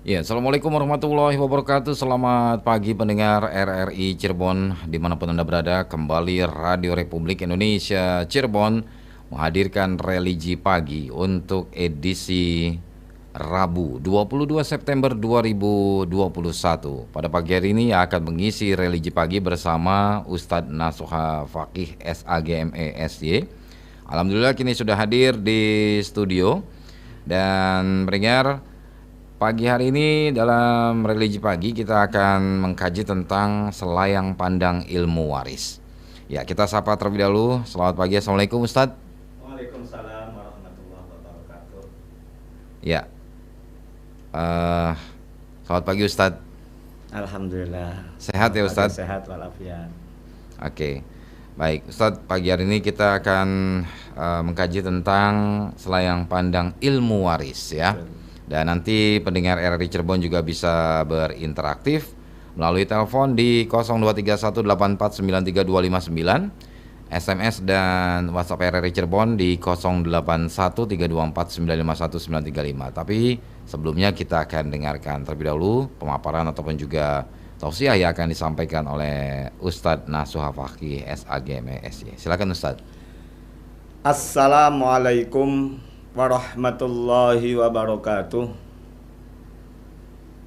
Ya, Assalamualaikum warahmatullahi wabarakatuh. Selamat pagi pendengar RRI Cirebon dimanapun Anda berada. Kembali Radio Republik Indonesia Cirebon menghadirkan religi pagi untuk edisi Rabu 22 September 2021. Pada pagi hari ini akan mengisi religi pagi bersama Ustadz Nasuha Fakih SAGME SY. Alhamdulillah kini sudah hadir di studio dan pendengar, pagi hari ini dalam religi pagi kita akan mengkaji tentang selayang pandang ilmu waris. Ya, kita sapa terlebih dahulu. Selamat pagi, Assalamualaikum Ustadz. Waalaikumsalam warahmatullahi wabarakatuh. Ya, selamat pagi Ustadz. Alhamdulillah. Sehat ya Ustadz? Sehat walafiat. Oke, baik Ustadz, pagi hari ini kita akan mengkaji tentang selayang pandang ilmu waris ya. Dan nanti pendengar RRI Cirebon juga bisa berinteraktif melalui telepon di 0231849329, SMS dan WhatsApp RRI Cirebon di 081324951935. Tapi sebelumnya kita akan dengarkan terlebih dahulu pemaparan ataupun juga tausiah yang akan disampaikan oleh Ustadz Nasuha Fakih SAGME SY. Silakan Ustadz. Assalamualaikum warahmatullahi wabarakatuh.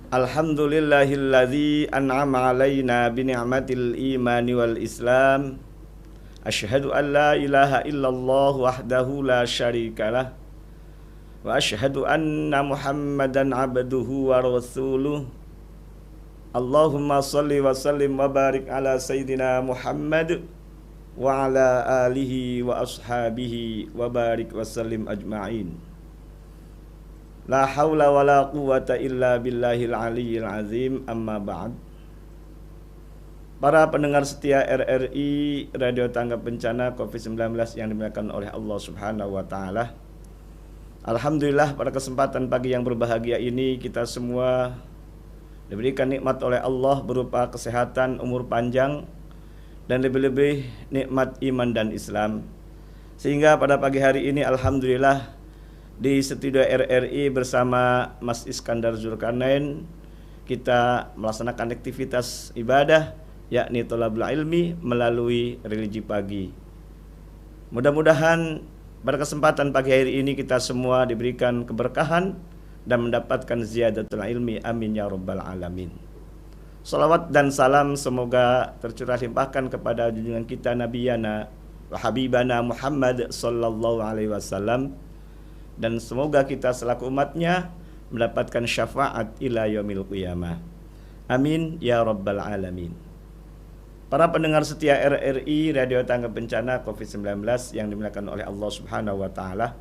Alhamdulillahilladzi an'ama alaina bi ni'matil imani wal islam. Asyhadu an la ilaha illallah wahdahu la syarikalah wa asyhadu anna Muhammadan abduhu wa rasuluh. Allahumma salli wa sallim wa barik ala sayyidina Muhammad wa ala alihi wa ashabihi wa barik wa sallim ajma'in. La hawla wa la quwata illa billahil aliyyil azim, amma ba'd. Para pendengar setia RRI Radio Tanggap Bencana COVID-19 yang dimuliakan oleh Allah Subhanahu wa taala. Alhamdulillah pada kesempatan pagi yang berbahagia ini kita semua diberikan nikmat oleh Allah berupa kesehatan, umur panjang, dan lebih-lebih nikmat iman dan Islam. Sehingga pada pagi hari ini alhamdulillah di studio RRI bersama Mas Iskandar Zulkarnain kita melaksanakan aktivitas ibadah yakni thalabul ilmi melalui religi pagi. Mudah-mudahan pada kesempatan pagi hari ini kita semua diberikan keberkahan dan mendapatkan ziyadatul ilmi, amin ya rabbal alamin. Salawat dan salam semoga tercurah limpahkan kepada junjungan kita Nabiyana wa Habibana Muhammad sallallahu alaihi wasallam, dan semoga kita selaku umatnya mendapatkan syafaat ila yaumil qiyamah. Amin ya rabbal alamin. Para pendengar setia RRI Radio Tanggap Bencana COVID-19 yang dimuliakan oleh Allah Subhanahu wa taala.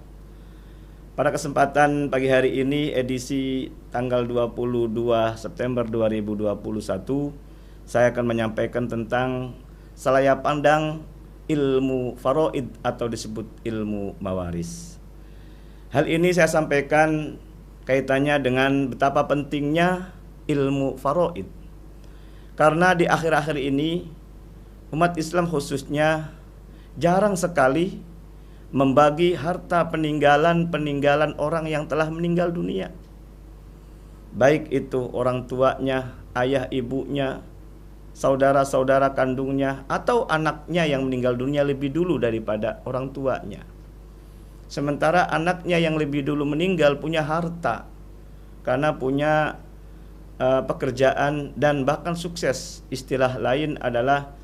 Pada kesempatan pagi hari ini edisi tanggal 22 September 2021, saya akan menyampaikan tentang selayang pandang ilmu faraid atau disebut ilmu mawaris. Hal ini saya sampaikan kaitannya dengan betapa pentingnya ilmu faraid. Karena di akhir-akhir ini umat Islam khususnya jarang sekali membagi harta peninggalan orang yang telah meninggal dunia. Baik itu orang tuanya, ayah ibunya, saudara-saudara kandungnya, atau anaknya yang meninggal dunia lebih dulu daripada orang tuanya. Sementara anaknya yang lebih dulu meninggal punya harta karena punya pekerjaan dan bahkan sukses. Istilah lain adalah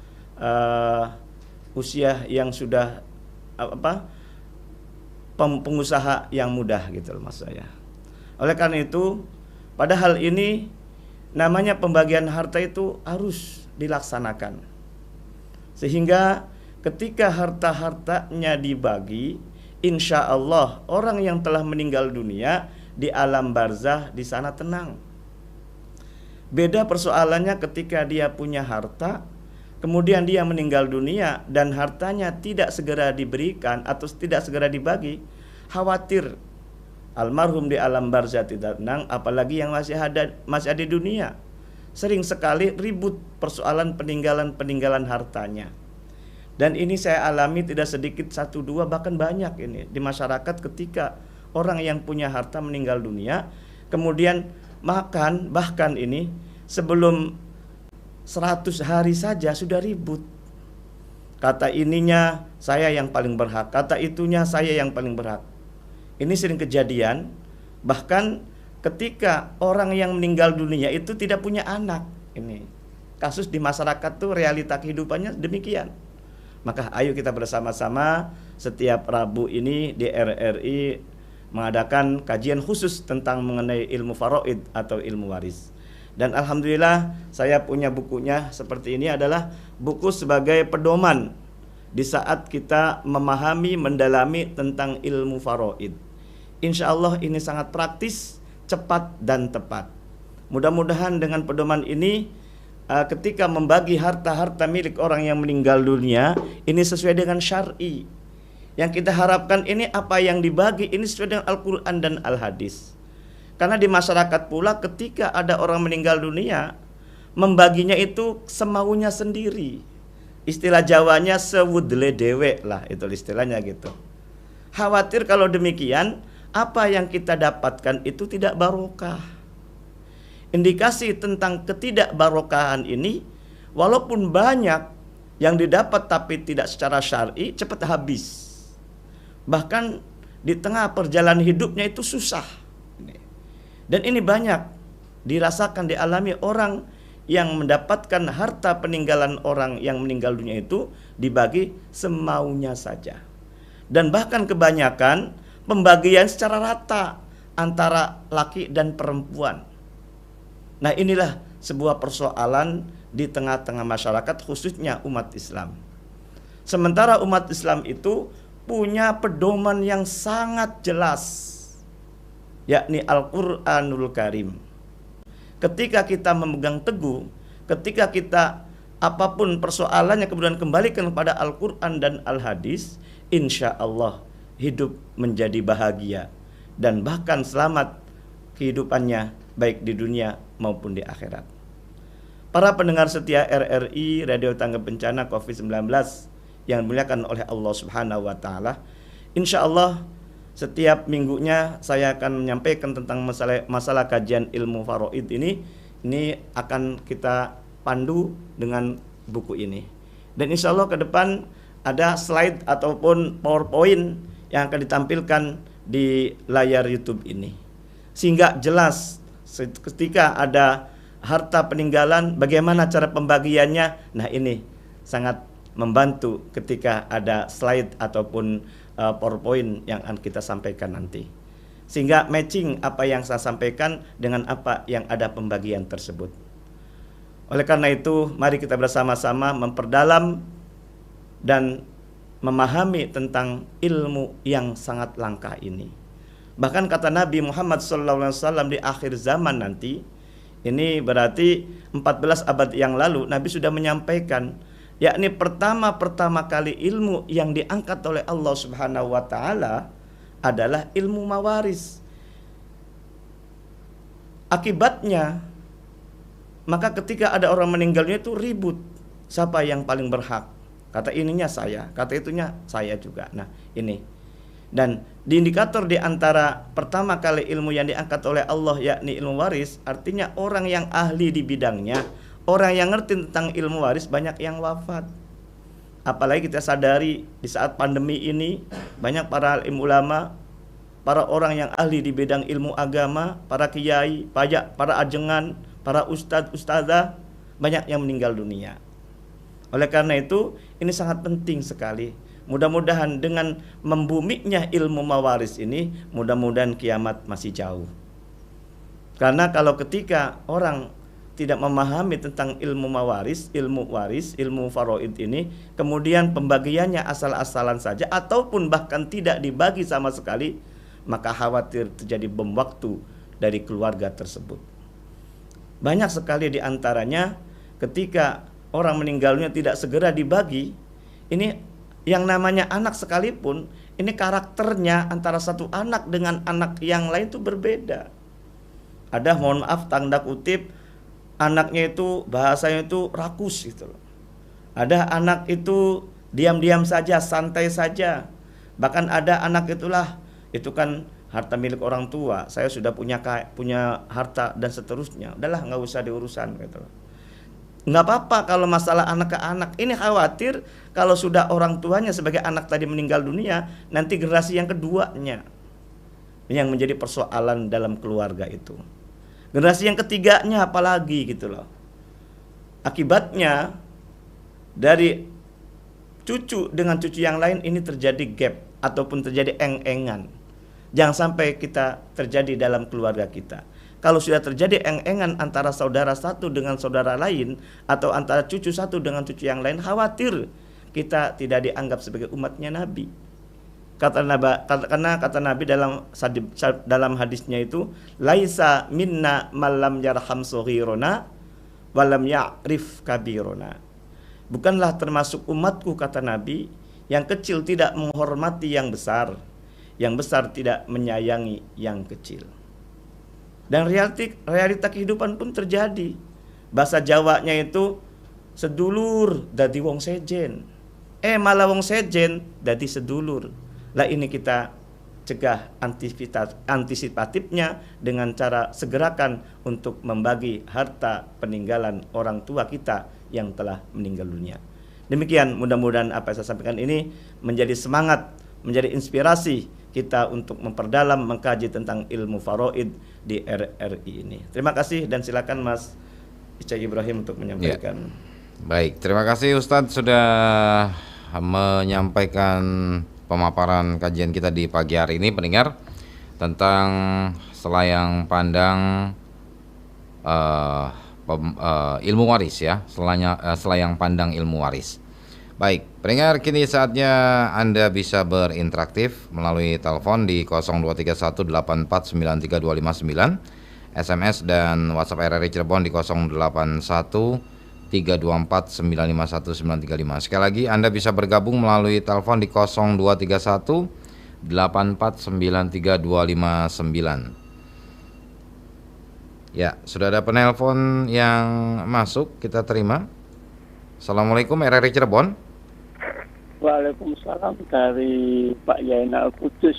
usia yang sudah pengusaha yang mudah gitu loh maksud saya. Oleh karena itu pada hal ini namanya pembagian harta itu harus dilaksanakan, sehingga ketika harta-hartanya dibagi, insya Allah orang yang telah meninggal dunia di alam barzah di sana tenang. Beda persoalannya ketika dia punya harta, kemudian dia meninggal dunia dan hartanya tidak segera diberikan atau tidak segera dibagi, khawatir almarhum di alam barzah tidak tenang, apalagi yang masih ada di dunia. Sering sekali ribut persoalan peninggalan hartanya. Dan ini saya alami tidak sedikit, satu dua bahkan banyak ini di masyarakat ketika orang yang punya harta meninggal dunia, kemudian bahkan ini sebelum 100 hari saja sudah ribut. Kata ininya saya yang paling berhak, kata itunya saya yang paling berhak. Ini sering kejadian, bahkan ketika orang yang meninggal dunia itu tidak punya anak. Ini kasus di masyarakat tuh, realita kehidupannya demikian. Maka ayo kita bersama-sama setiap Rabu ini di RRI mengadakan kajian khusus tentang mengenai ilmu faraid atau ilmu waris. Dan alhamdulillah saya punya bukunya seperti ini, adalah buku sebagai pedoman di saat kita memahami, mendalami tentang ilmu faraid. Insya Allah ini sangat praktis, cepat dan tepat. Mudah-mudahan dengan pedoman ini ketika membagi harta-harta milik orang yang meninggal dunia ini sesuai dengan syar'i. Yang kita harapkan ini apa yang dibagi ini sesuai dengan Al-Quran dan Al-Hadis. Karena di masyarakat pula ketika ada orang meninggal dunia, membaginya itu semaunya sendiri. Istilah Jawanya sewudle dewe lah, itu istilahnya gitu. Khawatir kalau demikian, apa yang kita dapatkan itu tidak barokah. Indikasi tentang ketidakbarokahan ini, walaupun banyak yang didapat tapi tidak secara syar'i, cepat habis. Bahkan di tengah perjalanan hidupnya itu susah. Dan ini banyak dirasakan, dialami orang yang mendapatkan harta peninggalan orang yang meninggal dunia itu dibagi semaunya saja. Dan bahkan kebanyakan pembagian secara rata antara laki dan perempuan. Nah, inilah sebuah persoalan di tengah-tengah masyarakat, khususnya umat Islam. Sementara umat Islam itu punya pedoman yang sangat jelas, yakni Al-Quranul Karim. Ketika kita memegang teguh, ketika kita apapun persoalannya kemudian kembalikan kepada Al-Quran dan Al-Hadis, insya Allah hidup menjadi bahagia dan bahkan selamat kehidupannya baik di dunia maupun di akhirat. Para pendengar setia RRI Radio Tangga Bencana COVID-19 yang dimuliakan oleh Allah Subhanahu wa Ta'ala, insya Allah setiap minggunya saya akan menyampaikan tentang masalah kajian ilmu faraid ini akan kita pandu dengan buku ini. Dan insya Allah ke depan ada slide ataupun PowerPoint yang akan ditampilkan di layar YouTube ini, sehingga jelas ketika ada harta peninggalan bagaimana cara pembagiannya. Nah, ini sangat membantu ketika ada slide ataupun PowerPoint yang akan kita sampaikan nanti, sehingga matching apa yang saya sampaikan dengan apa yang ada pembagian tersebut. Oleh karena itu, mari kita bersama-sama memperdalam dan memahami tentang ilmu yang sangat langka ini. Bahkan kata Nabi Muhammad SAW di akhir zaman nanti, ini berarti 14 abad yang lalu, Nabi sudah menyampaikan, yakni pertama kali ilmu yang diangkat oleh Allah Subhanahu wa Ta'ala adalah ilmu mawaris. Akibatnya, maka ketika ada orang meninggalnya itu ribut, siapa yang paling berhak? Kata ininya saya, kata itunya saya juga. Nah, ini. Dan di indikator di antara pertama kali ilmu yang diangkat oleh Allah yakni ilmu waris, artinya orang yang ahli di bidangnya, orang yang ngerti tentang ilmu waris banyak yang wafat. Apalagi kita sadari di saat pandemi ini banyak para alim ulama, para orang yang ahli di bidang ilmu agama, para kiai, para ajengan, para ustadz-ustadzah banyak yang meninggal dunia. Oleh karena itu ini sangat penting sekali. Mudah-mudahan dengan membuminya ilmu mawaris ini, mudah-mudahan kiamat masih jauh. Karena kalau ketika orang tidak memahami tentang ilmu mawaris, ilmu waris, ilmu faraid ini, kemudian pembagiannya asal-asalan saja ataupun bahkan tidak dibagi sama sekali, maka khawatir terjadi bom waktu dari keluarga tersebut. Banyak sekali di antaranya ketika orang meninggalnya tidak segera dibagi, ini yang namanya anak sekalipun, ini karakternya antara satu anak dengan anak yang lain itu berbeda. Ada, mohon maaf tanda kutip, anaknya itu bahasanya itu rakus gitu loh. Ada anak itu diam-diam saja, santai saja. Bahkan ada anak itulah, itu kan harta milik orang tua, saya sudah punya harta dan seterusnya, udahlah nggak usah diurusan gitu. Nggak apa-apa kalau masalah anak ke anak. Ini khawatir kalau sudah orang tuanya sebagai anak tadi meninggal dunia, nanti generasi yang keduanya yang menjadi persoalan dalam keluarga itu. Generasi yang ketiganya apalagi gitu loh. Akibatnya dari cucu dengan cucu yang lain ini terjadi gap ataupun terjadi eng-engan. Jangan sampai kita terjadi dalam keluarga kita. Kalau sudah terjadi eng-engan antara saudara satu dengan saudara lain atau antara cucu satu dengan cucu yang lain, khawatir kita tidak dianggap sebagai umatnya Nabi. Karena kata Nabi dalam hadisnya itu, laisa minna malam yarham saghirona walam ya'rif kabirona. Bukanlah termasuk umatku, kata Nabi, yang kecil tidak menghormati yang besar tidak menyayangi yang kecil. Dan realita kehidupan pun terjadi. Bahasa Jawanya itu sedulur dadi wong sejen. Malah wong sejen dadi sedulur. Lah ini kita cegah antisipatifnya dengan cara segerakan untuk membagi harta peninggalan orang tua kita yang telah meninggal dunia. Demikian, mudah-mudahan apa yang saya sampaikan ini menjadi semangat, menjadi inspirasi kita untuk memperdalam, mengkaji tentang ilmu faraid di RRI ini. Terima kasih dan silakan Mas Ica Ibrahim untuk menyampaikan. Baik, terima kasih Ustadz sudah menyampaikan pemaparan kajian kita di pagi hari ini, pendengar, tentang selayang pandang ilmu waris ya, selayang pandang ilmu waris. Baik, pendengar, kini saatnya Anda bisa berinteraktif melalui telepon di 0231849329, SMS dan WhatsApp RRI Cirebon di 08132495195. Sekali lagi Anda bisa bergabung melalui telepon di 0231849329. Ya, sudah ada penelpon yang masuk, kita terima. Assalamualaikum, RRI Cirebon. Waalaikumsalam, dari Pak Zainal Kudus.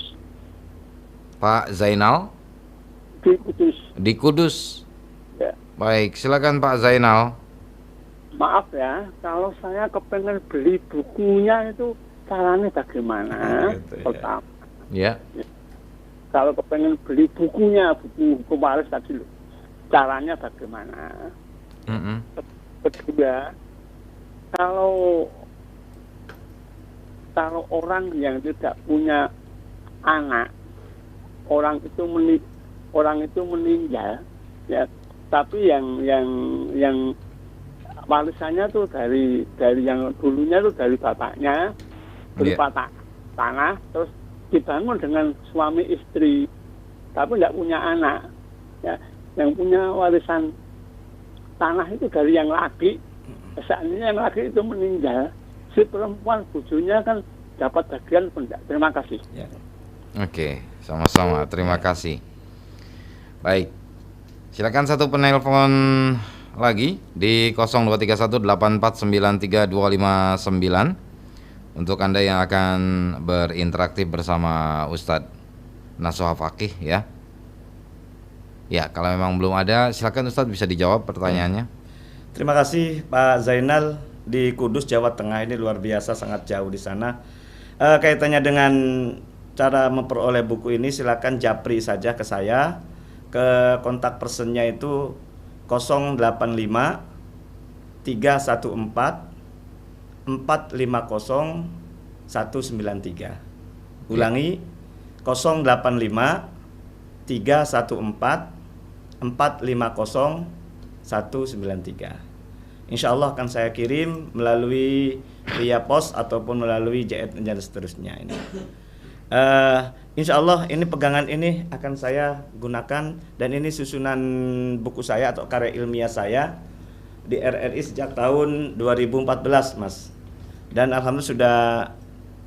Pak Zainal? Di Kudus. Ya. Baik, silakan Pak Zainal. Maaf ya, kalau saya kepengen beli bukunya itu caranya bagaimana? Pertama. Ya. Kalau kepengen beli bukunya, buku waris tadi loh, caranya bagaimana? Kedua, kalau orang yang tidak punya anak, orang itu meninggal, ya. Tapi yang warisannya tuh dari yang dulunya tuh dari bapaknya berupa tanah, terus dibangun dengan suami istri, tapi tidak punya anak, ya. Yang punya warisan tanah itu dari yang laki. Seandainya yang laki itu meninggal, si perempuan bujunya kan dapat bagian pendak. Terima kasih. Ya. Oke, sama-sama. Terima kasih. Baik, silakan satu penelpon lagi di 0231849329 untuk Anda yang akan berinteraktif bersama Ustadz Nasuha Fakih ya. Ya, kalau memang belum ada, silakan Ustadz bisa dijawab pertanyaannya. Terima kasih Pak Zainal di Kudus, Jawa Tengah. Ini luar biasa, sangat jauh di sana. Kaitannya dengan cara memperoleh buku ini, silakan japri saja ke saya. Ke kontak personnya itu 085 314 450 193. Ulangi, 085 314 450 193. Insya Allah akan saya kirim melalui via pos ataupun melalui JET dan seterusnya ini. Insya Allah ini pegangan ini akan saya gunakan, dan ini susunan buku saya atau karya ilmiah saya di RRI sejak tahun 2014 Mas, dan alhamdulillah sudah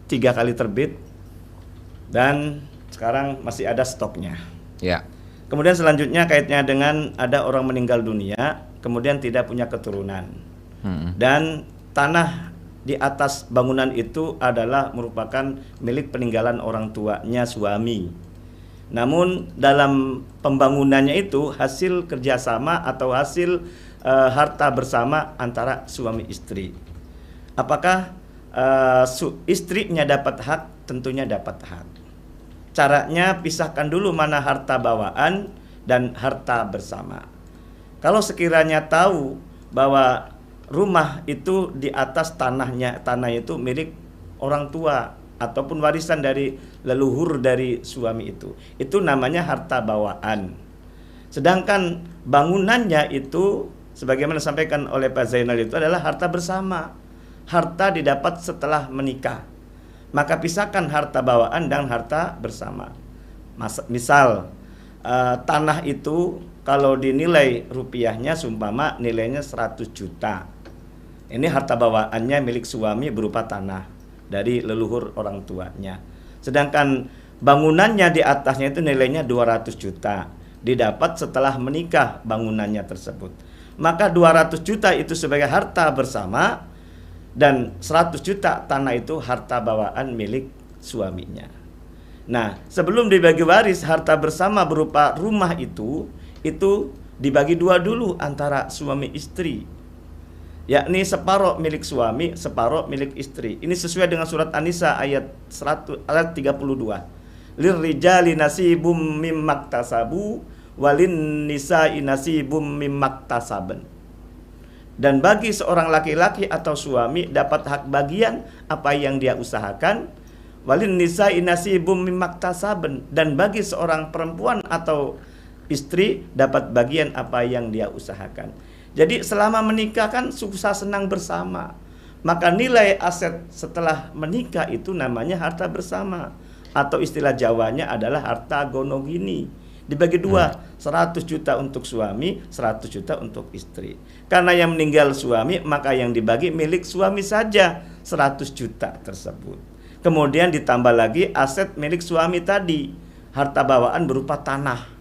3 kali terbit dan sekarang masih ada stoknya. Ya. Kemudian selanjutnya kaitnya dengan ada orang meninggal dunia kemudian tidak punya keturunan, dan tanah di atas bangunan itu adalah merupakan milik peninggalan orang tuanya suami. Namun dalam pembangunannya itu hasil kerjasama atau hasil harta bersama antara suami istri. Apakah istrinya dapat hak? Tentunya dapat hak. Caranya pisahkan dulu mana harta bawaan dan harta bersama. Kalau sekiranya tahu bahwa rumah itu di atas tanah itu milik orang tua ataupun warisan dari leluhur dari suami itu namanya harta bawaan. Sedangkan bangunannya itu sebagaimana disampaikan oleh Pak Zainal itu adalah harta bersama. Harta didapat setelah menikah. Maka pisahkan harta bawaan dan harta bersama. Misal tanah itu kalau dinilai rupiahnya sumpama nilainya 100 juta. Ini harta bawaannya milik suami berupa tanah dari leluhur orang tuanya. Sedangkan bangunannya di atasnya itu nilainya 200 juta. Didapat setelah menikah bangunannya tersebut. Maka 200 juta itu sebagai harta bersama dan 100 juta tanah itu harta bawaan milik suaminya. Nah, sebelum dibagi waris harta bersama berupa rumah itu dibagi dua dulu antara suami istri. Yakni separuh milik suami, separuh milik istri. Ini sesuai dengan surat An-Nisa ayat 32. Lirrijali nasibum mimmaktasabu walin nisa'i nasibum mimmaktasaban. Dan bagi seorang laki-laki atau suami dapat hak bagian apa yang dia usahakan. Walin nisa'i nasibum mimmaktasaban. Dan bagi seorang perempuan atau istri dapat bagian apa yang dia usahakan. Jadi selama menikah kan susah senang bersama. Maka nilai aset setelah menikah itu namanya harta bersama. Atau istilah Jawanya adalah harta gonogini. Dibagi dua, 100 juta untuk suami, 100 juta untuk istri. Karena yang meninggal suami, maka yang dibagi milik suami saja 100 juta tersebut. Kemudian ditambah lagi aset milik suami tadi, harta bawaan berupa tanah.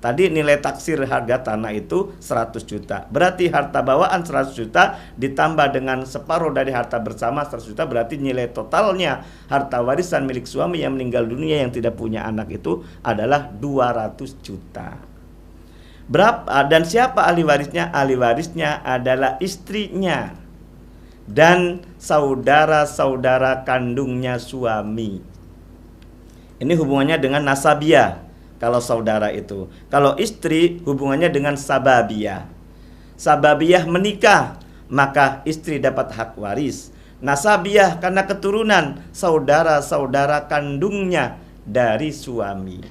Tadi nilai taksir harga tanah itu 100 juta. Berarti harta bawaan 100 juta ditambah dengan separuh dari harta bersama 100 juta. Berarti nilai totalnya harta warisan milik suami yang meninggal dunia yang tidak punya anak itu adalah 200 juta. Berapa dan siapa ahli warisnya? Ahli warisnya adalah istrinya dan saudara-saudara kandungnya suami. Ini hubungannya dengan nasabiah. Kalau saudara itu, kalau istri hubungannya dengan sababiyah. Sababiyah menikah, maka istri dapat hak waris. Nasabiyah karena keturunan saudara-saudara kandungnya dari suami.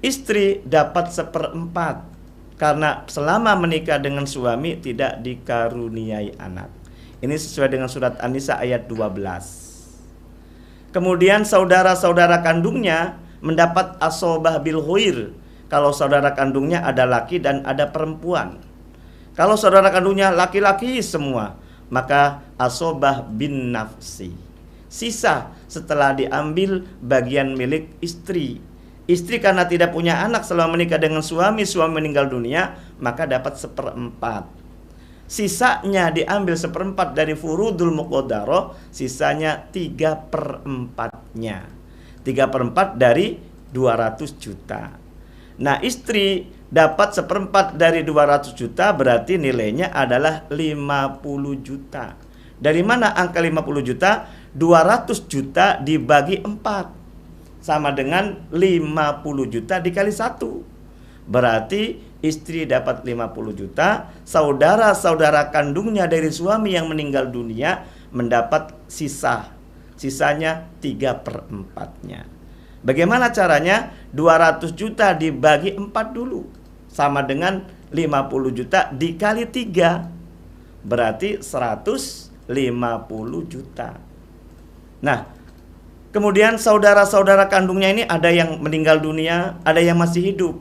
Istri dapat 1/4 karena selama menikah dengan suami tidak dikaruniai anak. Ini sesuai dengan surat An-Nisa ayat 12. Kemudian saudara-saudara kandungnya mendapat asobah bil khuir kalau saudara kandungnya ada laki dan ada perempuan. Kalau saudara kandungnya laki-laki semua, maka asobah bin nafsi. Sisa setelah diambil bagian milik istri. Istri karena tidak punya anak selama menikah dengan suami meninggal dunia, maka dapat 1/4. Sisanya diambil 1/4 dari furudul muqaddarah, sisanya 3/4-nya. 3/4 dari 200 juta. Nah, istri dapat 1/4 dari 200 juta berarti nilainya adalah 50 juta. Dari mana angka 50 juta? 200 juta dibagi 4 sama dengan 50 juta dikali 1. Berarti istri dapat 50 juta, saudara-saudara kandungnya dari suami yang meninggal dunia mendapat sisanya 3/4-nya. Bagaimana caranya? 200 juta dibagi 4 dulu. Sama dengan 50 juta dikali 3. Berarti 150 juta. Nah, kemudian saudara-saudara kandungnya ini ada yang meninggal dunia, ada yang masih hidup.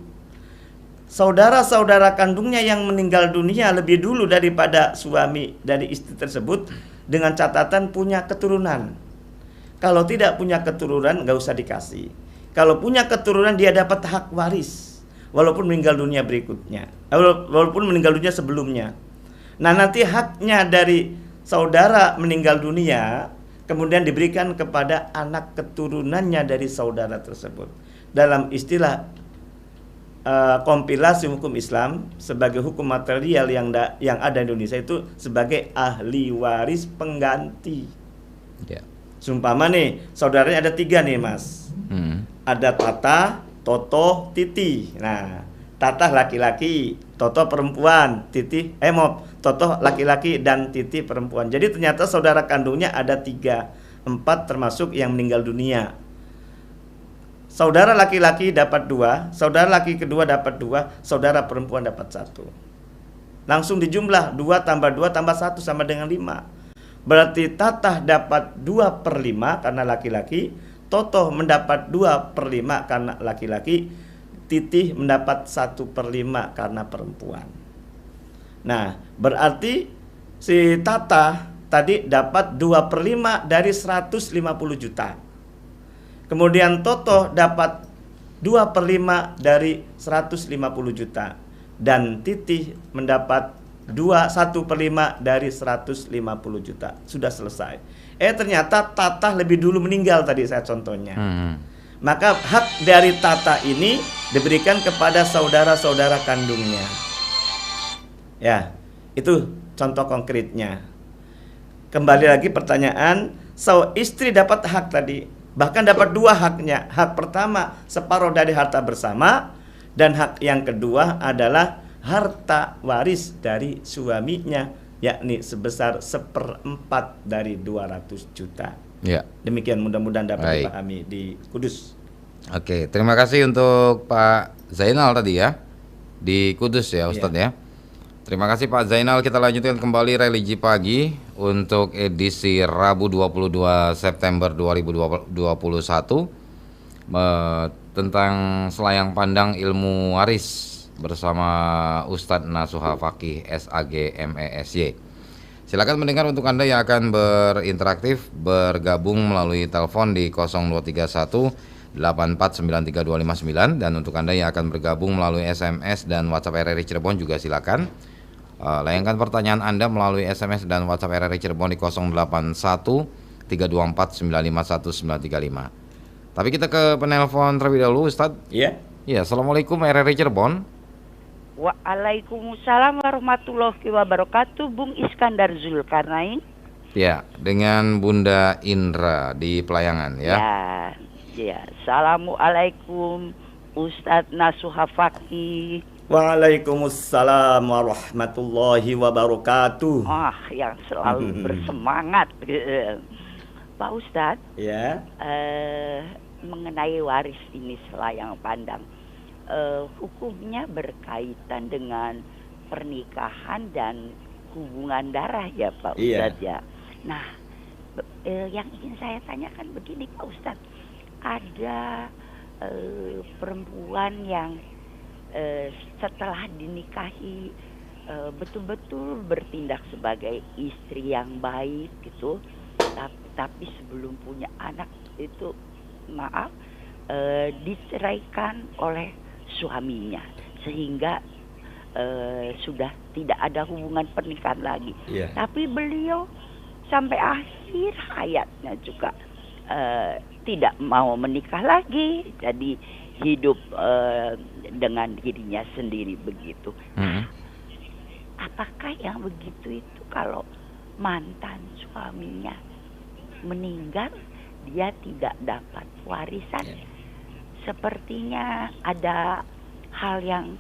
Saudara-saudara kandungnya yang meninggal dunia lebih dulu daripada suami dari istri tersebut dengan catatan punya keturunan. Kalau tidak punya keturunan nggak usah dikasih. Kalau punya keturunan dia dapat hak waris walaupun meninggal dunia berikutnya, walaupun meninggal dunia sebelumnya. Nah, nanti haknya dari saudara meninggal dunia kemudian diberikan kepada anak keturunannya dari saudara tersebut. dalam istilah kompilasi hukum Islam sebagai hukum material yang ada di Indonesia itu sebagai ahli waris pengganti. Ya. Sumpama nih, saudaranya ada 3 nih Mas. Ada Tata, Toto, Titi. Nah, Tata laki-laki, Toto perempuan, Toto laki-laki dan Titi perempuan. Jadi ternyata saudara kandungnya ada 3, 4 termasuk yang meninggal dunia. Saudara laki-laki dapat 2, saudara laki kedua dapat 2, saudara perempuan dapat 1. Langsung dijumlah 2 tambah 2 tambah 1 sama dengan 5. Berarti Tatah dapat 2/5 karena laki-laki, Toto mendapat 2/5 karena laki-laki, Titi mendapat 1/5 karena perempuan. Nah, berarti si Tatah tadi dapat 2/5 dari 150 juta. Kemudian Toto dapat 2/5 dari 150 juta. Dan Titi mendapat 1/5 dari 150 juta. Sudah selesai. Ternyata Tatah lebih dulu meninggal tadi saya contohnya. Maka hak dari Tatah ini diberikan kepada saudara-saudara kandungnya. Ya, itu contoh konkretnya. Kembali lagi pertanyaan, istri dapat hak tadi. Bahkan dapat 2 haknya. Hak pertama separuh dari harta bersama, dan hak yang kedua adalah harta waris dari suaminya, yakni sebesar 1/4 dari 200 juta. Ya. Demikian, mudah-mudahan dapat dipahami di Kudus. Oke, terima kasih untuk Pak Zainal tadi ya, di Kudus ya Ustadz ya. Terima kasih Pak Zainal. Kita lanjutkan kembali Religi Pagi untuk edisi Rabu 22 September 2021 tentang selayang pandang ilmu waris bersama Ustadz Nasuha Fakih SAG MESY. Silakan mendengar untuk Anda yang akan berinteraktif bergabung melalui telepon di 0231 84932259, dan untuk Anda yang akan bergabung melalui SMS dan WhatsApp RRI Cirebon juga silakan layangkan pertanyaan Anda melalui SMS dan WhatsApp RRI Cirebon di 081 324 951935. Tapi kita ke penelpon terlebih dahulu Ustadz. Iya. Iya, Assalamualaikum RRI Cirebon. Waalaikumsalam warahmatullahi wabarakatuh. Bung Iskandar Zulkarnain. Ya, dengan Bunda Indra di Pelayangan ya. Ya. Assalamualaikum Ustadz Nasuha Fakih. Waalaikumsalam warahmatullahi wabarakatuh. Yang selalu bersemangat. Pak Ustadz, ya. Mengenai waris ini selayang pandang, hukumnya berkaitan dengan pernikahan dan hubungan darah ya Pak Ustadz ya. Nah, yang ingin saya tanyakan begini Pak Ustadz, ada perempuan yang setelah dinikahi betul-betul bertindak sebagai istri yang baik gitu, tapi sebelum punya anak itu diceraikan oleh suaminya sehingga sudah tidak ada hubungan pernikahan lagi. Tapi beliau sampai akhir hayatnya juga tidak mau menikah lagi, jadi hidup dengan dirinya sendiri begitu. Apakah yang begitu itu kalau mantan suaminya meninggal dia tidak dapat warisan? Sepertinya ada hal yang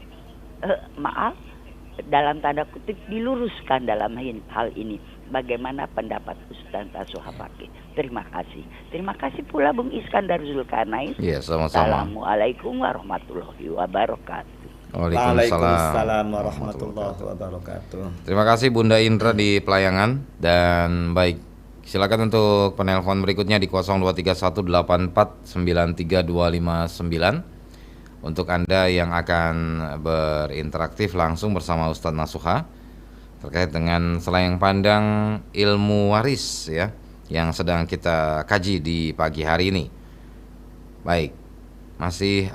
dalam tanda kutip diluruskan dalam hal ini. Bagaimana pendapat Ustaz Nasuha Fakih? Terima kasih. Terima kasih pula Bung Iskandar Zulkarnain. Iya, sama-sama. Assalamualaikum warahmatullahi wabarakatuh. Waalaikumsalam warahmatullahi wabarakatuh. Terima kasih Bunda Indra di Pelayangan. Dan baik, silakan untuk penelpon berikutnya di 0231849329 untuk Anda yang akan berinteraktif langsung bersama Ustaz Nasuha terkait dengan selayang pandang ilmu waris ya, yang sedang kita kaji di pagi hari ini. Baik, masih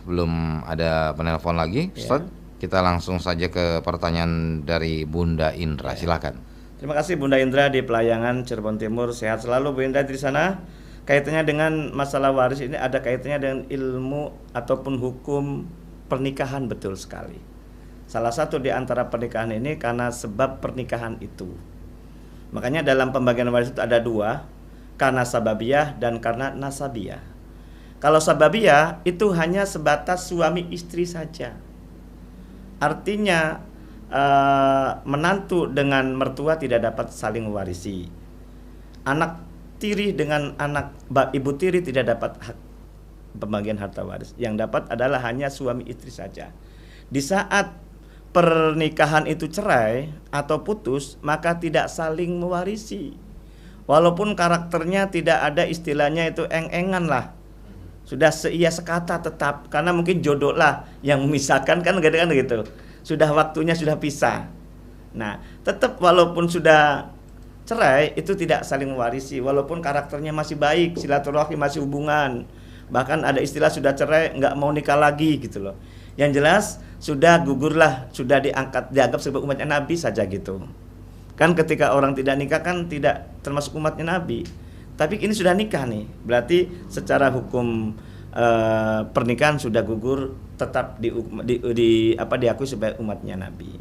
belum ada penelpon lagi Ustaz. Kita langsung saja ke pertanyaan dari Bunda Indra. Silakan. Terima kasih Bunda Indra di Pelayangan Cirebon Timur. Sehat selalu Bu Indra di sana. kaitannya dengan masalah waris ini ada kaitannya dengan ilmu ataupun hukum pernikahan, betul sekali. Salah satu di antara pernikahan ini karena sebab pernikahan itu. Makanya dalam pembagian waris itu ada dua, karena sababiyah dan karena nasabiyah. Kalau sababiyah itu hanya sebatas suami istri saja. Artinya menantu dengan mertua tidak dapat saling mewarisi. Anak tiri dengan anak ibu tiri tidak dapat hak pembagian harta waris. Yang dapat adalah hanya suami istri saja. Di saat pernikahan itu cerai atau putus, maka tidak saling mewarisi. Walaupun karakternya tidak ada istilahnya itu eng-engan lah. Sudah seia sekata tetap, karena mungkin jodoh lah yang memisahkan kan gitu. Sudah waktunya sudah pisah. Nah, tetap walaupun sudah cerai itu tidak saling mewarisi, walaupun karakternya masih baik, silaturahmi masih hubungan. Bahkan ada istilah sudah cerai nggak mau nikah lagi gitu loh. Yang jelas sudah gugurlah, sudah dianggap sebagai umatnya Nabi saja gitu. Kan ketika orang tidak nikah kan tidak termasuk umatnya Nabi. Tapi ini sudah nikah nih, berarti secara hukum pernikahan sudah gugur, tetap diakui sebagai umatnya Nabi.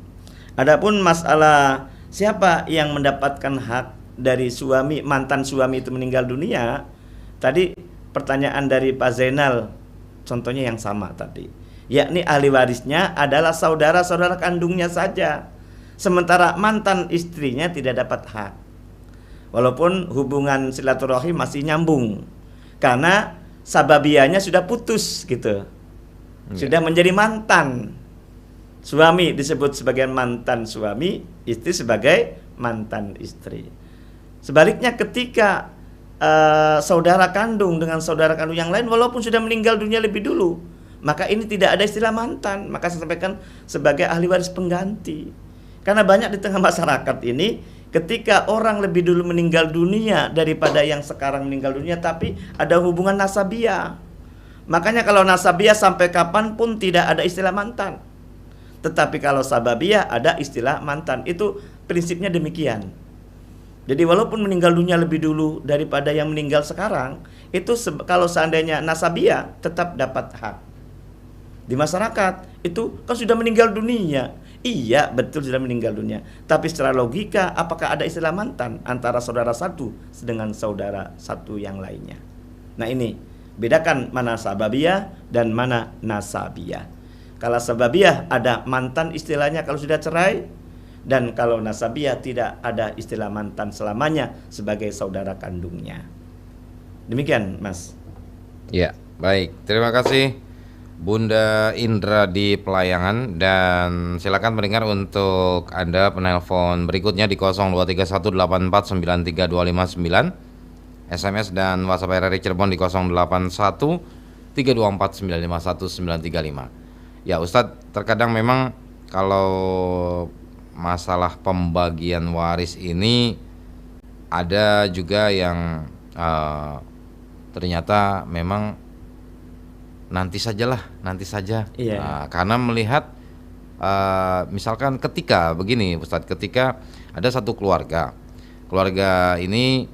Adapun masalah siapa yang mendapatkan hak dari suami, mantan suami itu meninggal dunia, tadi pertanyaan dari Pak Zainal contohnya yang sama tadi, yakni ahli warisnya adalah saudara-saudara kandungnya saja, sementara mantan istrinya tidak dapat hak. Walaupun hubungan silaturahim masih nyambung, karena sababiyahnya sudah putus gitu, sudah menjadi mantan. Suami disebut sebagai mantan suami, istri sebagai mantan istri. Sebaliknya ketika saudara kandung dengan saudara kandung yang lain, walaupun sudah meninggal dunia lebih dulu, maka ini tidak ada istilah mantan. Maka saya sampaikan sebagai ahli waris pengganti. Karena banyak di tengah masyarakat ini, ketika orang lebih dulu meninggal dunia daripada yang sekarang meninggal dunia, tapi ada hubungan nasabiyah. Makanya kalau nasabiyah sampai kapanpun tidak ada istilah mantan. Tetapi kalau sababiyah ada istilah mantan. Itu prinsipnya demikian. Jadi walaupun meninggal dunia lebih dulu daripada yang meninggal sekarang, itu kalau seandainya nasabiyah tetap dapat hak. Di masyarakat itu kan sudah meninggal dunia. Iya, betul sudah meninggal dunia. Tapi secara logika, apakah ada istilah mantan antara saudara satu dengan saudara satu yang lainnya? Nah ini, bedakan mana sababiyah dan mana nasabiyah. Kalau sababiyah ada mantan istilahnya kalau sudah cerai, dan kalau nasabiyah tidak ada istilah mantan selamanya sebagai saudara kandungnya. Demikian, Mas. Ya, baik. Terima kasih Bunda Indra di Pelayangan, dan silakan pendengar untuk Anda penelpon berikutnya di 0231849329, SMS dan WhatsApp RRI Cirebon di 081324951935. Ya Ustadz, terkadang memang kalau masalah pembagian waris ini ada juga yang ternyata memang nanti saja. Iya. Nah, karena melihat misalkan ketika begini Ustadz, ketika ada satu keluarga ini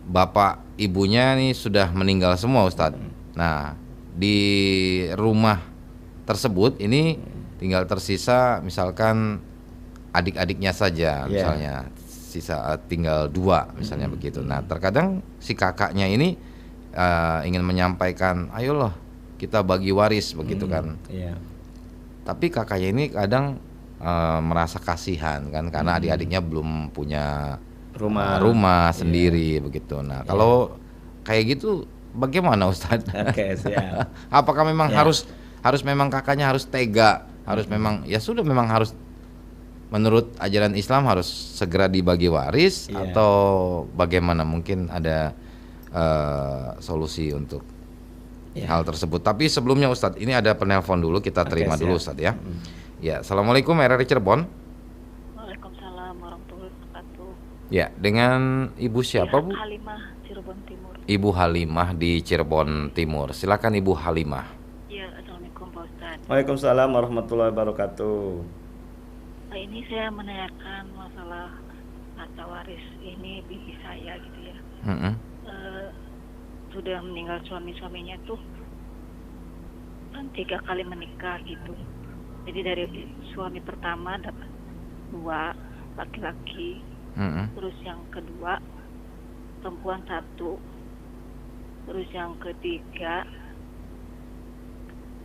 bapak ibunya nih sudah meninggal semua Ustadz. Nah di rumah tersebut ini tinggal tersisa misalkan adik-adiknya saja, misalnya sisa tinggal 2 misalnya begitu. Nah terkadang si kakaknya ini ingin menyampaikan, ayolah kita bagi waris begitu kan. Tapi kakaknya ini kadang merasa kasihan kan, karena adik-adiknya belum punya rumah sendiri begitu. Nah kalau kayak gitu bagaimana Ustadz? Oke, siap. Apakah memang harus memang kakaknya harus tega, harus memang ya sudah memang harus menurut ajaran Islam harus segera dibagi waris, atau bagaimana? Mungkin ada solusi untuk hal tersebut. Tapi sebelumnya Ustadz, ini ada penelpon dulu, kita terima dulu Ustadz ya. Ya, Assalamualaikum RRI Cirebon. Waalaikumsalam warahmatullahi wabarakatuh. Ya, dengan Ibu siapa Bu? Halimah, Cirebon Timur. Ibu Halimah di Cirebon Timur. Silakan Ibu Halimah. Ya, assalamualaikum Pak Ustadz. Waalaikumsalam warahmatullahi wabarakatuh. Ini saya menanyakan masalah harta waris ini bibi saya gitu ya. sudah meninggal suaminya tuh kan 3 kali menikah gitu. Jadi dari suami pertama dapat 2 laki-laki, terus yang kedua perempuan 1, terus yang ketiga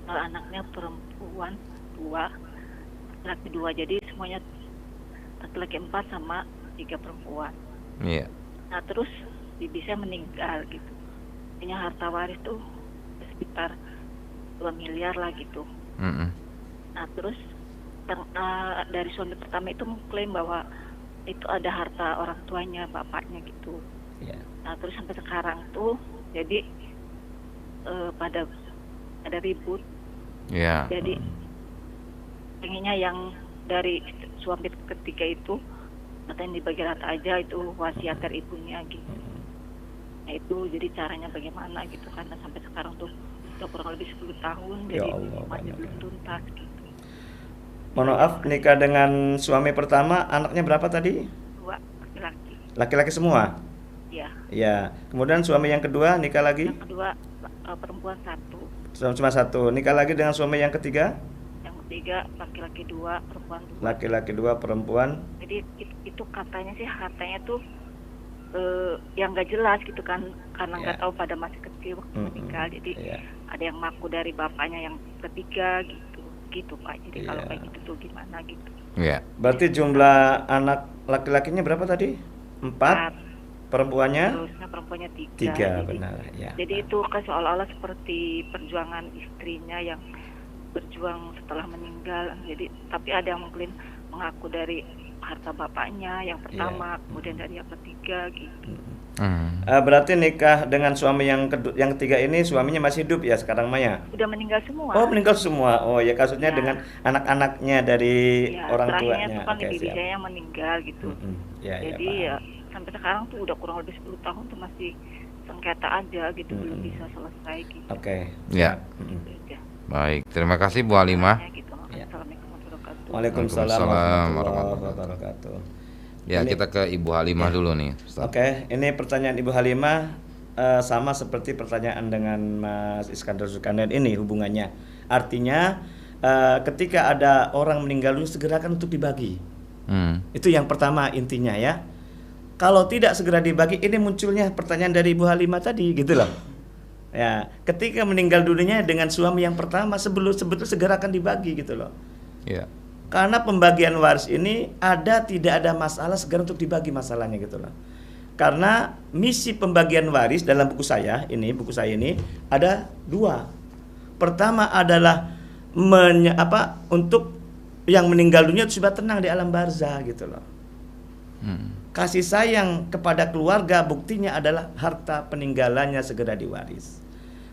anaknya perempuan 2, laki-laki 2. Jadi semuanya laki-laki 4 sama 3 perempuan. Iya. Nah terus bisa meninggal gitu. Punya harta waris tuh sekitar 2 miliar lah gitu. Nah terus dari suami pertama itu mengklaim bahwa itu ada harta orang tuanya, bapaknya gitu. Ya. Nah terus sampai sekarang tuh jadi pada ada ribut. Iya. Jadi pengennya yang dari suami ketiga itu katanya dibagi rata aja, itu wasiat dari ibunya gitu. Nah itu jadi caranya bagaimana gitu, karena sampai sekarang tuh udah kurang lebih 10 tahun Ya jadi Allah, masih banyak. belum tuntas gitu. Mohon maaf, nikah dengan suami pertama, anaknya berapa tadi? 2 laki-laki. Laki-laki semua? Ya. Ya. Kemudian suami yang kedua nikah lagi? Yang kedua perempuan 1. Cuma 1. Nikah lagi dengan suami yang ketiga? Yang ketiga laki-laki 2, perempuan 2. Laki-laki 2, perempuan. Jadi itu katanya tuh yang nggak jelas gitu kan, karena nggak tahu pada masih kecil waktu menikah. Jadi ada yang ngaku dari bapaknya yang ketiga gitu Pak. Jadi kalau kayak gitu tuh gimana gitu. Iya. Berarti jumlah anak laki-lakinya berapa tadi? 4. Perempuannya? Terusnya perempuannya 3. 3, benar. Ya. Jadi itu kan seolah-olah seperti perjuangan istrinya yang berjuang setelah meninggal. Jadi tapi ada yang mungkin mengaku dari harta bapaknya yang pertama, kemudian dari yang ketiga gitu. Berarti nikah dengan suami yang ketiga ini suaminya masih hidup ya sekarang Maya? Udah meninggal semua. Oh, meninggal semua. Oh ya, kasusnya dengan anak-anaknya dari orang tuanya. Terakhirnya tuh kan ibu saya yang meninggal gitu. Jadi ya sampai sekarang tuh udah kurang lebih 10 tahun tuh masih sengketa aja gitu, belum bisa selesai gitu. Oke. Ya. Gitu aja. Baik, terima kasih Bu Halimah. Ya, gitu. Assalamualaikum warahmatullahi wabarakatuh. Waalaikumsalam warahmatullahi wabarakatuh. Ya, kita ke Ibu Halimah dulu nih, Ustaz. Oke, ini pertanyaan Ibu Halimah sama seperti pertanyaan dengan Mas Iskandar Zulkarnain ini hubungannya. Artinya ketika ada orang meninggal dunia segerakan untuk dibagi. Itu yang pertama intinya ya. Kalau tidak segera dibagi, ini munculnya pertanyaan dari Ibu Halimah tadi gitu loh. Ya, ketika meninggal dunia dengan suami yang pertama sebetulnya segerakan dibagi gitu loh. Iya. Karena pembagian waris ini tidak ada masalah, segera untuk dibagi masalahnya gitu loh. Karena misi pembagian waris dalam buku saya ini ada 2. Pertama adalah untuk yang meninggal dunia sudah tenang di alam barzah gitu loh. Kasih sayang kepada keluarga buktinya adalah harta peninggalannya segera diwaris.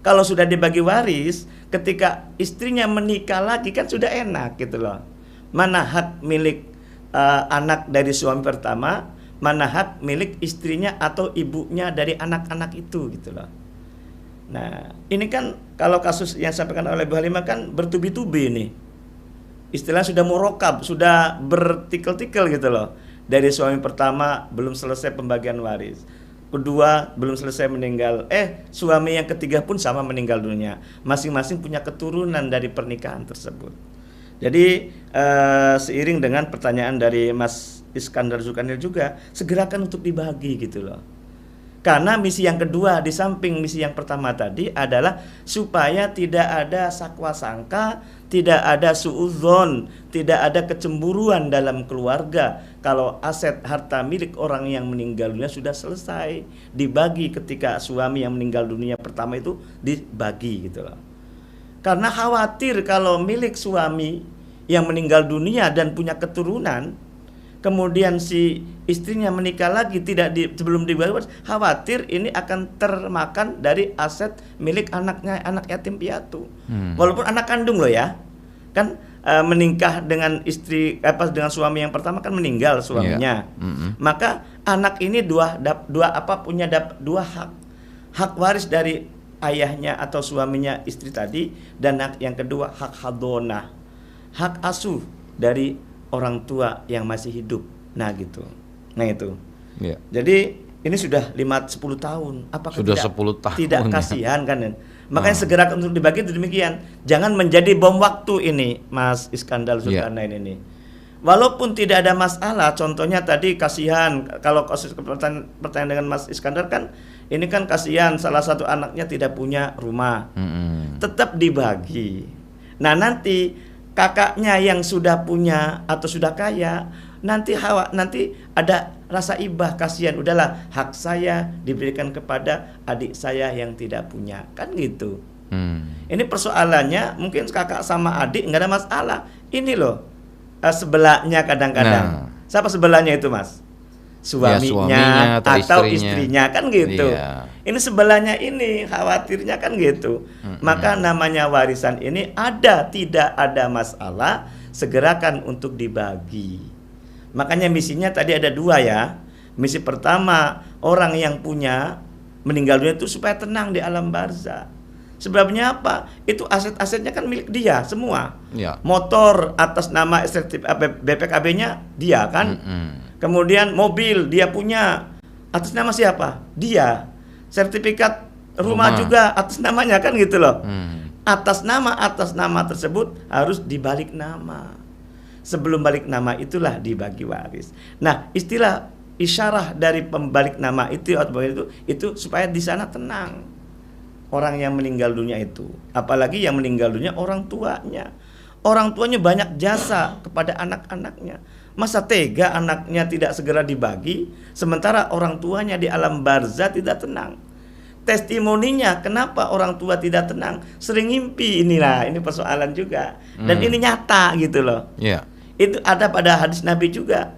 Kalau sudah dibagi waris, ketika istrinya menikah lagi kan sudah enak gitu loh. Mana hak milik anak dari suami pertama, mana hak milik istrinya atau ibunya dari anak-anak itu gitu loh. Nah, ini kan kalau kasus yang disampaikan oleh Bu Halimah kan bertubi-tubi ini. Istilah sudah murokab, sudah bertikel-tikel gitu loh. Dari suami pertama belum selesai pembagian waris. Kedua belum selesai meninggal. Suami yang ketiga pun sama meninggal dunia. Masing-masing punya keturunan dari pernikahan tersebut. Jadi seiring dengan pertanyaan dari Mas Iskandar Zulkarnain juga, segerakan untuk dibagi gitu loh. Karena misi yang kedua di samping misi yang pertama tadi adalah supaya tidak ada sakwa sangka, tidak ada suudzon, tidak ada kecemburuan dalam keluarga. Kalau aset harta milik orang yang meninggal dunia sudah selesai dibagi ketika suami yang meninggal dunia pertama itu dibagi gitu loh. Karena khawatir kalau milik suami yang meninggal dunia dan punya keturunan, kemudian si istrinya menikah lagi sebelum dibagi, khawatir ini akan termakan dari aset milik anaknya, anak yatim piatu. Walaupun anak kandung loh ya, kan menikah dengan dengan suami yang pertama kan meninggal suaminya, maka anak ini punya dua hak waris dari ayahnya atau suaminya istri tadi, dan yang kedua hak hadonah, hak asuh dari orang tua yang masih hidup. Nah gitu. Nah itu. Yeah. Jadi Ini sudah 5-10 tahun. Apakah Sudah tidak 10 tahun tidak ya. kasihan kan? Makanya segera untuk dibagi itu demikian. Jangan menjadi bom waktu ini, Mas Iskandar Zulkarnain ini. Walaupun tidak ada masalah, contohnya tadi kasihan, kalau kasus pertanyaan dengan Mas Iskandar kan, ini kan kasihan salah satu anaknya tidak punya rumah. Tetap dibagi. Nah, nanti kakaknya yang sudah punya atau sudah kaya, nanti ada rasa ibah, kasihan, udahlah hak saya diberikan kepada adik saya yang tidak punya, kan gitu. Ini persoalannya mungkin kakak sama adik nggak ada masalah. Ini loh sebelahnya kadang-kadang. Siapa sebelahnya itu, Mas? Suaminya atau istrinya kan gitu. Iya. Ini sebelahnya ini khawatirnya kan gitu. Maka namanya warisan ini tidak ada masalah, segerakan untuk dibagi. Makanya misinya tadi ada 2 ya. Misi pertama, orang yang punya meninggal dunia itu supaya tenang di alam barzah. Sebabnya apa? Itu aset-asetnya kan milik dia semua. Ya. Motor atas nama BPKB-nya dia kan. Kemudian mobil dia punya atas nama siapa? Dia. Sertifikat rumah juga atas namanya kan gitu loh. Atas nama tersebut harus dibalik nama. Sebelum balik nama itulah dibagi waris. Nah, istilah isyarah dari pembalik nama itu supaya di sana tenang. Orang yang meninggal dunia itu, apalagi yang meninggal dunia orang tuanya. Orang tuanya banyak jasa kepada anak-anaknya. Masa tega anaknya tidak segera dibagi, sementara orang tuanya di alam barzah tidak tenang. Testimoninya kenapa orang tua tidak tenang? Sering ngimpi, ini persoalan juga. Dan ini nyata gitu loh. Itu ada pada hadis Nabi juga.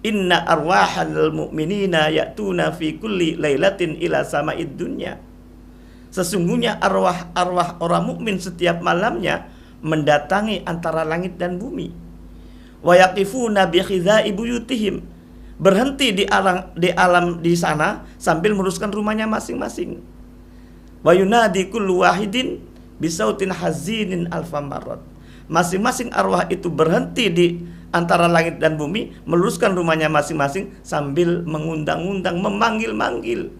Inna arwahal mu'minina ya'tuna fi kulli lailatin ila sama'id dunya. Sesungguhnya arwah orang mukmin setiap malamnya mendatangi antara langit dan bumi. Wa yaqifuna bi khidha'i buyutihim, berhenti di alam di sana sambil meluruskan rumahnya masing-masing. Wa yunadi kullu wahidin bisautin hazinin alfa marrat. Masing-masing arwah itu berhenti di antara langit dan bumi, meluruskan rumahnya masing-masing sambil mengundang-undang, memanggil-manggil.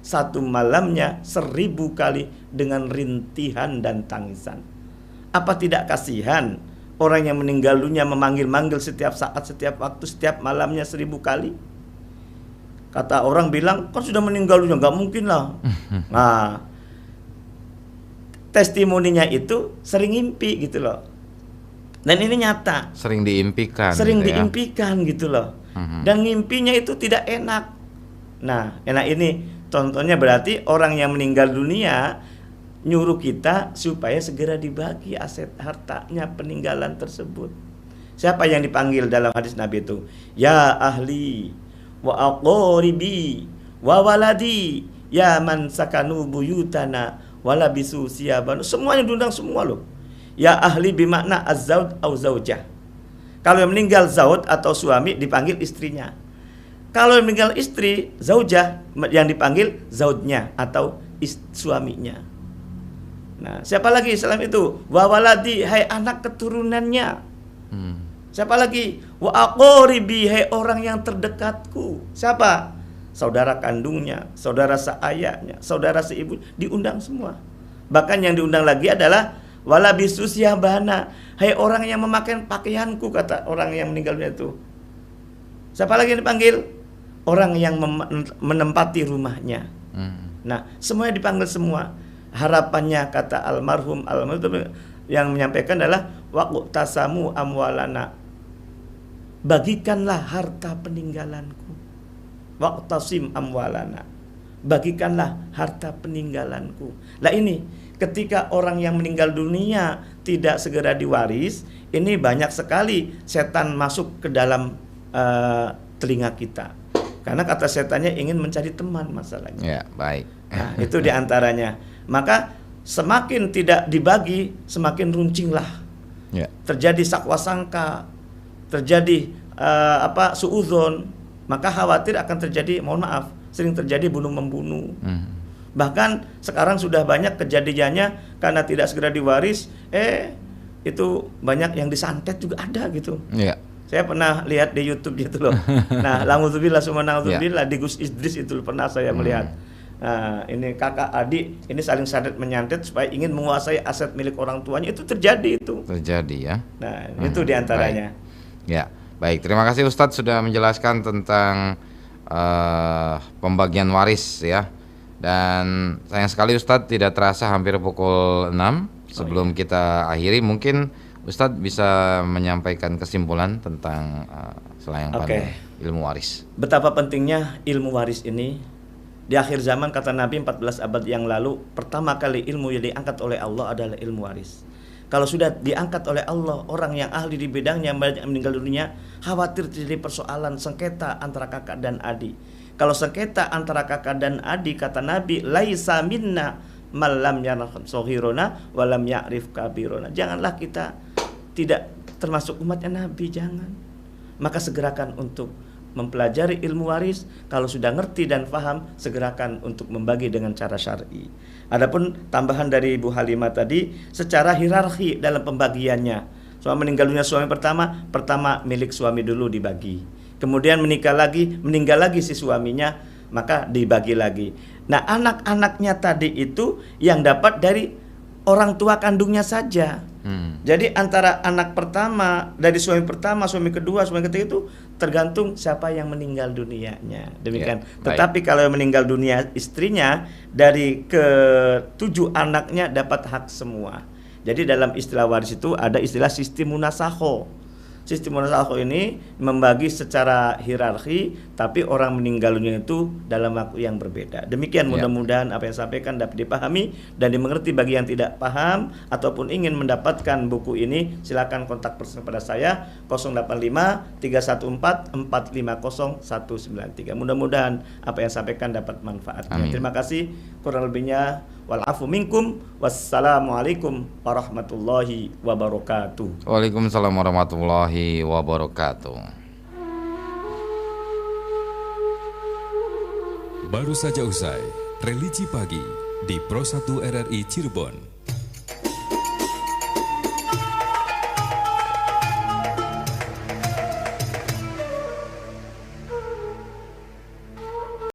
Satu malamnya 1000 kali dengan rintihan dan tangisan. Apa tidak kasihan orang yang meninggal dunia memanggil-manggil setiap saat, setiap waktu, setiap malamnya 1000 kali? Kata orang bilang, kan sudah meninggal dunia, nggak mungkin lah. Nah, testimoninya itu sering ngimpi gitu loh. Dan ini nyata. Sering diimpikan. Sering gitu diimpikan gitu loh. Dan ngimpinya itu tidak enak. Nah, enak ini. Contohnya berarti orang yang meninggal dunia nyuruh kita supaya segera dibagi aset hartanya peninggalan tersebut. Siapa yang dipanggil dalam hadis Nabi itu? Ya ahli wa aqaribi wa waladi ya man sakanu buyutana wala bisu siyaban. Semuanya diundang semua loh. Ya ahli bimakna az-zawj au zaujah. Kalau yang meninggal zaud atau suami dipanggil istrinya. Kalau yang meninggal istri, zaujah, yang dipanggil zaudnya atau suaminya. Nah, siapa lagi selain itu? Wa waladi, hai anak keturunannya. Siapa lagi? Wa aqaribi, hai orang yang terdekatku. Siapa? Saudara kandungnya, saudara seayahnya, saudara seibu, diundang semua. Bahkan yang diundang lagi adalah wala bisusyabana, hai orang yang memakai pakaianku, kata orang yang meninggal dunia itu. Siapa lagi yang dipanggil? Orang yang menempati rumahnya. Nah, semuanya dipanggil semua. Harapannya kata almarhum yang menyampaikan adalah waqu tasamu amwalana. Bagikanlah harta peninggalanku. Waqtasim amwalana. Bagikanlah harta peninggalanku. Lah ini ketika orang yang meninggal dunia tidak segera diwaris, ini banyak sekali setan masuk ke dalam telinga kita. Karena kata setannya ingin mencari teman masalahnya. Ya, baik. Nah, itu diantaranya. Maka semakin tidak dibagi, semakin runcinglah. Ya. Terjadi sakwasangka, terjadi suudzon, maka khawatir akan terjadi, mohon maaf, sering terjadi bunuh-membunuh. Bahkan sekarang sudah banyak kejadiannya karena tidak segera diwaris, itu banyak yang disantet juga ada gitu. Ya. Saya pernah lihat di YouTube gitu loh. Nah, langsungbillah semua naudzubillah di Gus Idris itu pernah saya melihat. Nah, ini kakak adik ini saling santet menyantet supaya ingin menguasai aset milik orang tuanya, itu terjadi itu. Terjadi ya. Nah, itu diantaranya. Baik. Ya, baik. Terima kasih Ustadz sudah menjelaskan tentang pembagian waris ya. Dan sayang sekali Ustadz tidak terasa hampir pukul 6. Sebelum kita akhiri, mungkin Ustadz bisa menyampaikan kesimpulan tentang selayang-layang ilmu waris. Betapa pentingnya ilmu waris ini. Di akhir zaman kata Nabi 14 abad yang lalu, pertama kali ilmu yang diangkat oleh Allah adalah ilmu waris. Kalau sudah diangkat oleh Allah, orang yang ahli di bidangnya meninggal dunia, khawatir terjadi persoalan sengketa antara kakak dan adik. Kalau sengketa antara kakak dan adik, kata Nabi, laisa minna malam yarham sohirona walam ya'rif kabirona. Janganlah kita tidak termasuk umatnya Nabi, jangan. Maka segerakan untuk mempelajari ilmu waris. Kalau sudah ngerti dan paham, segerakan untuk membagi dengan cara syar'i. Adapun tambahan dari Ibu Halimah tadi, secara hierarki dalam pembagiannya. Suami meninggal dunia suami pertama milik suami dulu dibagi. Kemudian meninggal lagi si suaminya, maka dibagi lagi. Nah, anak-anaknya tadi itu yang dapat dari orang tua kandungnya saja. Jadi antara anak pertama, dari suami pertama, suami kedua, suami ketiga itu tergantung siapa yang meninggal dunianya. Demikian. Tetapi kalau yang meninggal dunia istrinya, dari ke-7 anaknya dapat hak semua. Jadi dalam istilah waris itu ada istilah sistem munasakho. Sistem munasakho ini membagi secara hierarki, tapi orang meninggal dunia itu dalam waktu yang berbeda. Demikian, mudah-mudahan apa yang saya sampaikan dapat dipahami dan dimengerti. Bagi yang tidak paham ataupun ingin mendapatkan buku ini, silakan kontak personal pada saya 085 314 450 193. Mudah-mudahan apa yang saya sampaikan dapat manfaatnya. Terima kasih. Kurang lebihnya walafu minkum. Wassalamualaikum warahmatullahi wabarakatuh. Waalaikumsalam warahmatullahi wabarakatuh. Baru saja usai Religi Pagi di Pro 1 RRI Cirebon.